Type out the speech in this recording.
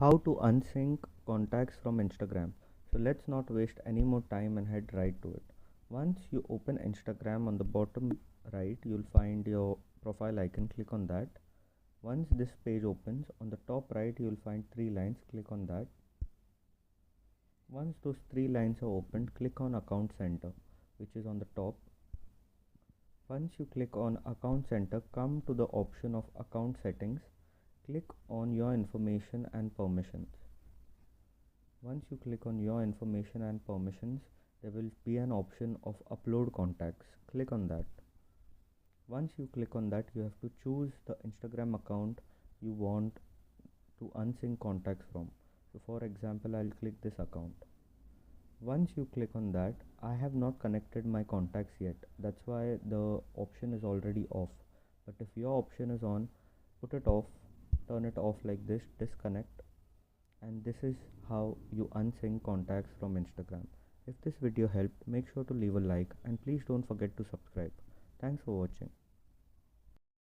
How to unsync contacts from Instagram. So let's not waste any more time and head right to it. Once you open Instagram, on the bottom right you'll find your profile icon. Click on that. Once this page opens, on the top right you'll find three lines. Click on that. Once those three lines are opened, click on Account Center, which is on the top. Once you click on Account Center, come to the option of Account Settings. Click on Your Information and Permissions. Once you click on Your Information and Permissions, there will be an option of Upload Contacts. Click on that. Once you click on that, you have to choose the Instagram account you want to unsync contacts from. So for example, I'll click this account. Once you click on that, I have not connected my contacts yet. That's why the option is already off. But if your option is on, put it off, turn it off like this, disconnect. And this is how you unsync contacts from Instagram. If this video helped, make sure to leave a like and please don't forget to subscribe. Thanks for watching.